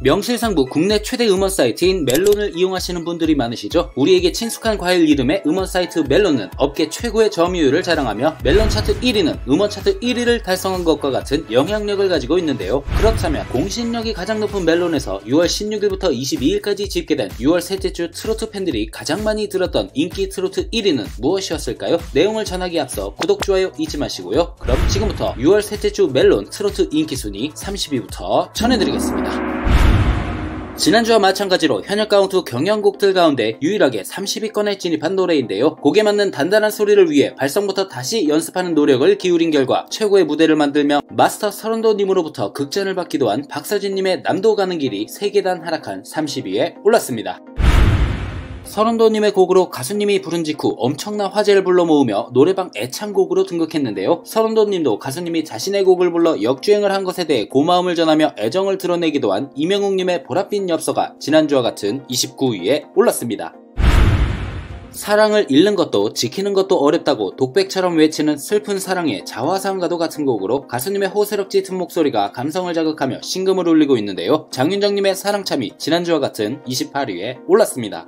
명실상부 국내 최대 음원 사이트인 멜론을 이용하시는 분들이 많으시죠? 우리에게 친숙한 과일 이름의 음원 사이트 멜론은 업계 최고의 점유율을 자랑하며 멜론 차트 1위는 음원 차트 1위를 달성한 것과 같은 영향력을 가지고 있는데요. 그렇다면 공신력이 가장 높은 멜론에서 6월 16일부터 22일까지 집계된 6월 셋째 주 트로트 팬들이 가장 많이 들었던 인기 트로트 1위는 무엇이었을까요? 내용을 전하기에 앞서 구독, 좋아요 잊지 마시고요. 그럼 지금부터 6월 셋째 주 멜론 트로트 인기 순위 30위부터 전해드리겠습니다. 지난주와 마찬가지로 현역 카운트 경연곡들 가운데 유일하게 30위권에 진입한 노래인데요. 곡에 맞는 단단한 소리를 위해 발성부터 다시 연습하는 노력을 기울인 결과 최고의 무대를 만들며 마스터 서른도님으로부터 극찬을 받기도 한 박서진님의 남도 가는 길이 3계단 하락한 30위에 올랐습니다. 서른도님의 곡으로 가수님이 부른 직후 엄청난 화제를 불러 모으며 노래방 애창곡으로 등극했는데요. 서른도님도 가수님이 자신의 곡을 불러 역주행을 한 것에 대해 고마움을 전하며 애정을 드러내기도 한 이명웅님의 보랏빛 엽서가 지난주와 같은 29위에 올랐습니다. 사랑을 잃는 것도 지키는 것도 어렵다고 독백처럼 외치는 슬픈 사랑의 자화상과도 같은 곡으로 가수님의 호소력 짙은 목소리가 감성을 자극하며 신금을 울리고 있는데요. 장윤정님의 사랑참이 지난주와 같은 28위에 올랐습니다.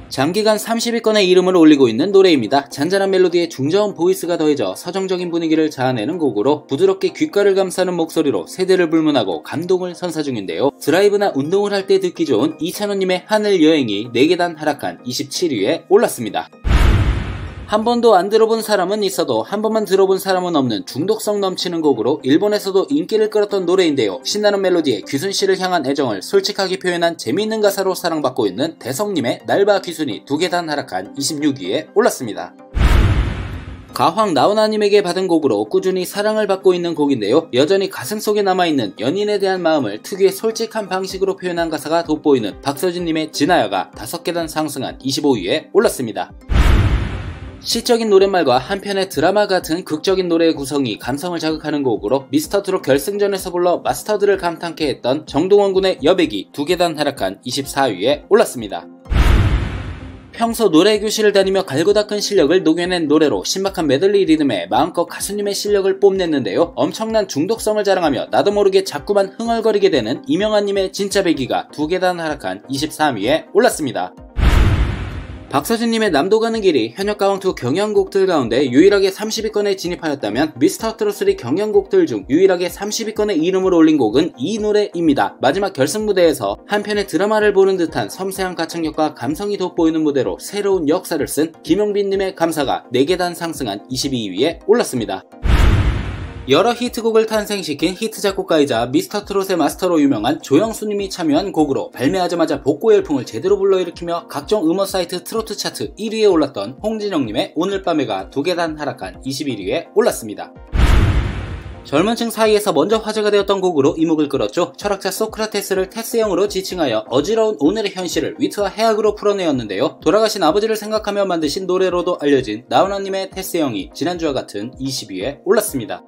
장기간 30위권에 이름을 올리고 있는 노래입니다. 잔잔한 멜로디에 중저음 보이스가 더해져 서정적인 분위기를 자아내는 곡으로 부드럽게 귓가를 감싸는 목소리로 세대를 불문하고 감동을 선사 중인데요. 드라이브나 운동을 할 때 듣기 좋은 이찬원님의 하늘 여행이 4계단 하락한 27위에 올랐습니다. 한 번도 안 들어본 사람은 있어도 한 번만 들어본 사람은 없는 중독성 넘치는 곡으로 일본에서도 인기를 끌었던 노래인데요. 신나는 멜로디에 귀순씨를 향한 애정을 솔직하게 표현한 재미있는 가사로 사랑받고 있는 대성님의 날바 귀순이 2계단 하락한 26위에 올랐습니다. 가황 나훈아님에게 받은 곡으로 꾸준히 사랑을 받고 있는 곡인데요. 여전히 가슴속에 남아있는 연인에 대한 마음을 특유의 솔직한 방식으로 표현한 가사가 돋보이는 박서진님의 진아야가 5계단 상승한 25위에 올랐습니다. 시적인 노랫말과 한편의 드라마 같은 극적인 노래의 구성이 감성을 자극하는 곡으로 미스터트롯 결승전에서 불러 마스터들을 감탄케 했던 정동원 군의 여백이 2계단 하락한 24위에 올랐습니다. 평소 노래교실을 다니며 갈고 닦은 실력을 녹여낸 노래로 신박한 메들리 리듬에 마음껏 가수님의 실력을 뽐냈는데요. 엄청난 중독성을 자랑하며 나도 모르게 자꾸만 흥얼거리게 되는 이명환님의 진짜 배기가 2계단 하락한 23위에 올랐습니다. 박서진님의 남도 가는 길이 현역 카운트 경연곡들 가운데 유일하게 30위권에 진입하였다면 미스터트롯3 경연곡들 중 유일하게 30위권에 이름을 올린 곡은 이 노래입니다. 마지막 결승 무대에서 한편의 드라마를 보는 듯한 섬세한 가창력과 감성이 돋보이는 무대로 새로운 역사를 쓴 김용빈님의 감사가 4계단 상승한 22위에 올랐습니다. 여러 히트곡을 탄생시킨 히트 작곡가이자 미스터트롯의 마스터로 유명한 조영수님이 참여한 곡으로 발매하자마자 복고 열풍을 제대로 불러일으키며 각종 음원 사이트 트로트 차트 1위에 올랐던 홍진영님의 오늘 밤에가 2계단 하락한 21위에 올랐습니다. 젊은 층 사이에서 먼저 화제가 되었던 곡으로 이목을 끌었죠. 철학자 소크라테스를 테스형으로 지칭하여 어지러운 오늘의 현실을 위트와 해악으로 풀어내었는데요. 돌아가신 아버지를 생각하며 만드신 노래로도 알려진 나훈아님의 테스형이 지난주와 같은 20위에 올랐습니다.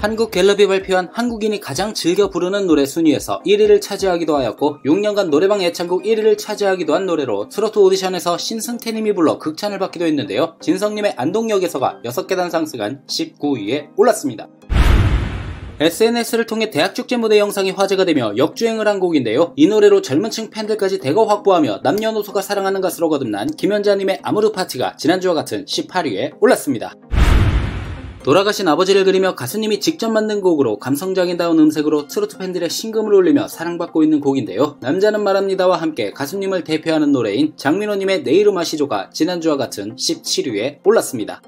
한국갤럽이 발표한 한국인이 가장 즐겨 부르는 노래 순위에서 1위를 차지하기도 하였고 6년간 노래방 애창곡 1위를 차지하기도 한 노래로 트로트 오디션에서 신승태님이 불러 극찬을 받기도 했는데요. 진성님의 안동역에서가 6계단 상승한 19위에 올랐습니다. SNS를 통해 대학축제 무대 영상이 화제가 되며 역주행을 한 곡인데요. 이 노래로 젊은층 팬들까지 대거 확보하며 남녀노소가 사랑하는 가수로 거듭난 김연자님의 아무르 파티가 지난주와 같은 18위에 올랐습니다. 돌아가신 아버지를 그리며 가수님이 직접 만든 곡으로 감성적인다운 음색으로 트로트 팬들의 신금을 울리며 사랑받고 있는 곡인데요. 남자는 말합니다와 함께 가수님을 대표하는 노래인 장민호님의 내 이름 아시죠가 지난주와 같은 17위에 올랐습니다.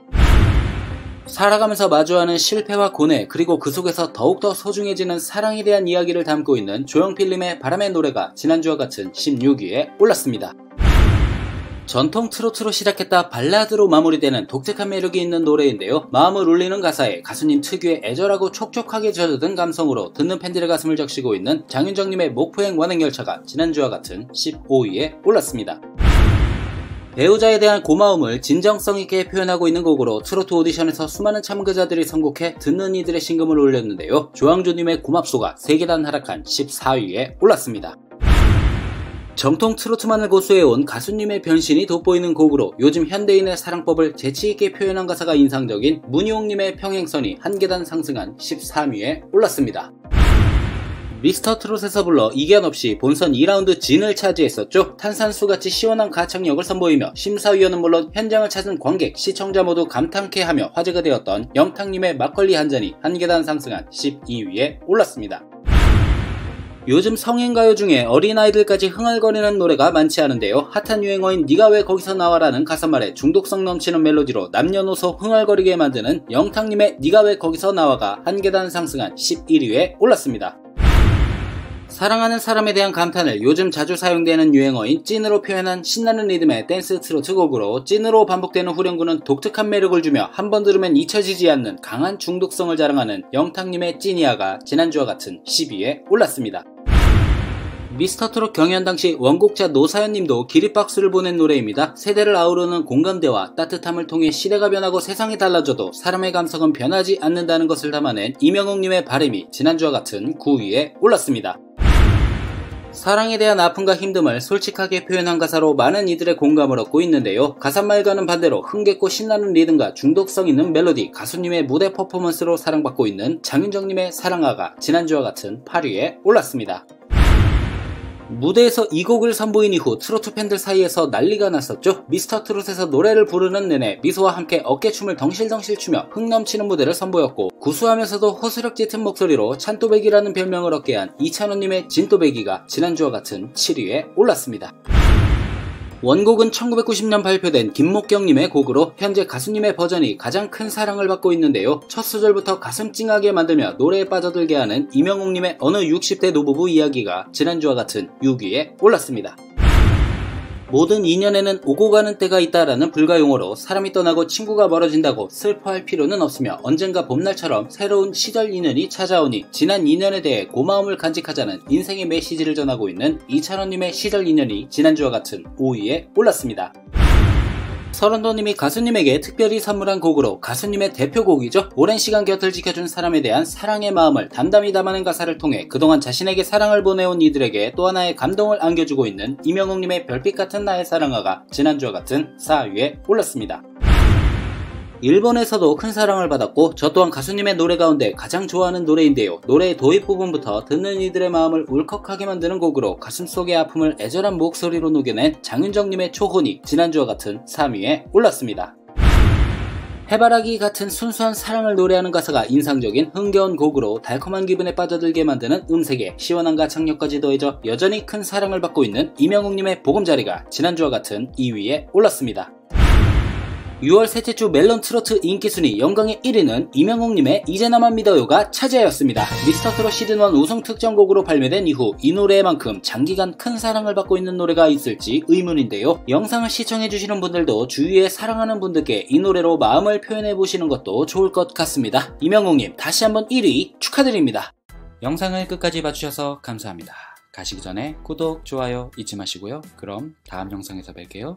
살아가면서 마주하는 실패와 고뇌 그리고 그 속에서 더욱더 소중해지는 사랑에 대한 이야기를 담고 있는 조영필님의 바람의 노래가 지난주와 같은 16위에 올랐습니다. 전통 트로트로 시작했다 발라드로 마무리되는 독특한 매력이 있는 노래인데요. 마음을 울리는 가사에 가수님 특유의 애절하고 촉촉하게 젖어든 감성으로 듣는 팬들의 가슴을 적시고 있는 장윤정님의 목포행 완행열차가 지난주와 같은 15위에 올랐습니다. 배우자에 대한 고마움을 진정성 있게 표현하고 있는 곡으로 트로트 오디션에서 수많은 참가자들이 선곡해 듣는 이들의 신금을 올렸는데요. 조항조님의 고맙소가 3계단 하락한 14위에 올랐습니다. 정통 트로트만을 고수해온 가수님의 변신이 돋보이는 곡으로 요즘 현대인의 사랑법을 재치있게 표현한 가사가 인상적인 문희옥님의 평행선이 1계단 상승한 13위에 올랐습니다. 미스터 트롯에서 불러 이견 없이 본선 2라운드 진을 차지했었죠. 탄산수같이 시원한 가창력을 선보이며 심사위원은 물론 현장을 찾은 관객, 시청자 모두 감탄케하며 화제가 되었던 영탁님의 막걸리 한 잔이 한 계단 상승한 12위에 올랐습니다. 요즘 성인가요 중에 어린아이들까지 흥얼거리는 노래가 많지 않은데요. 핫한 유행어인 니가 왜 거기서 나와라는 가사말에 중독성 넘치는 멜로디로 남녀노소 흥얼거리게 만드는 영탁님의 니가 왜 거기서 나와가 한 계단 상승한 11위에 올랐습니다. 사랑하는 사람에 대한 감탄을 요즘 자주 사용되는 유행어인 찐으로 표현한 신나는 리듬의 댄스 트로트 곡으로 찐으로 반복되는 후렴구는 독특한 매력을 주며 한 번 들으면 잊혀지지 않는 강한 중독성을 자랑하는 영탁님의 찐이야가 지난주와 같은 10위에 올랐습니다. 미스터 트롯 경연 당시 원곡자 노사연님도 기립박수를 보낸 노래입니다. 세대를 아우르는 공감대와 따뜻함을 통해 시대가 변하고 세상이 달라져도 사람의 감성은 변하지 않는다는 것을 담아낸 이명웅님의 바람이 지난주와 같은 9위에 올랐습니다. 사랑에 대한 아픔과 힘듦을 솔직하게 표현한 가사로 많은 이들의 공감을 얻고 있는데요. 가사말과는 반대로 흥겹고 신나는 리듬과 중독성 있는 멜로디, 가수님의 무대 퍼포먼스로 사랑받고 있는 장윤정님의 사랑아가 지난주와 같은 8위에 올랐습니다. 무대에서 이 곡을 선보인 이후 트로트 팬들 사이에서 난리가 났었죠. 미스터 트롯에서 노래를 부르는 내내 미소와 함께 어깨춤을 덩실덩실 추며 흥 넘치는 무대를 선보였고, 구수하면서도 호소력 짙은 목소리로 찬또배기라는 별명을 얻게 한 이찬원님의 진또배기가 지난주와 같은 7위에 올랐습니다. 원곡은 1990년 발표된 김목경님의 곡으로 현재 가수님의 버전이 가장 큰 사랑을 받고 있는데요. 첫 소절부터 가슴 찡하게 만들며 노래에 빠져들게 하는 이명웅님의 어느 60대 노부부 이야기가 지난주와 같은 6위에 올랐습니다. 모든 인연에는 오고 가는 때가 있다라는 불가용어로 사람이 떠나고 친구가 멀어진다고 슬퍼할 필요는 없으며 언젠가 봄날처럼 새로운 시절 인연이 찾아오니 지난 인연에 대해 고마움을 간직하자는 인생의 메시지를 전하고 있는 이찬원님의 시절 인연이 지난주와 같은 5위에 올랐습니다. 서른도님이 가수님에게 특별히 선물한 곡으로 가수님의 대표곡이죠. 오랜 시간 곁을 지켜준 사람에 대한 사랑의 마음을 담담히 담아낸 가사를 통해 그동안 자신에게 사랑을 보내온 이들에게 또 하나의 감동을 안겨주고 있는 이명웅님의 별빛 같은 나의 사랑아가 지난주와 같은 4위에 올랐습니다. 일본에서도 큰 사랑을 받았고 저 또한 가수님의 노래 가운데 가장 좋아하는 노래인데요. 노래의 도입 부분부터 듣는 이들의 마음을 울컥하게 만드는 곡으로 가슴속의 아픔을 애절한 목소리로 녹여낸 장윤정님의 초혼이 지난주와 같은 3위에 올랐습니다. 해바라기 같은 순수한 사랑을 노래하는 가사가 인상적인 흥겨운 곡으로 달콤한 기분에 빠져들게 만드는 음색에 시원한 가창력까지 더해져 여전히 큰 사랑을 받고 있는 이명웅님의 보금자리가 지난주와 같은 2위에 올랐습니다. 6월 셋째 주 멜론 트로트 인기순위 영광의 1위는 이명웅님의 이제 나만 믿어요가 차지하였습니다. 미스터 트롯 시즌1 우승 특정곡으로 발매된 이후 이 노래만큼 장기간 큰 사랑을 받고 있는 노래가 있을지 의문인데요. 영상을 시청해주시는 분들도 주위에 사랑하는 분들께 이 노래로 마음을 표현해보시는 것도 좋을 것 같습니다. 이명웅님 다시 한번 1위 축하드립니다. 영상을 끝까지 봐주셔서 감사합니다. 가시기 전에 구독, 좋아요 잊지 마시고요. 그럼 다음 영상에서 뵐게요.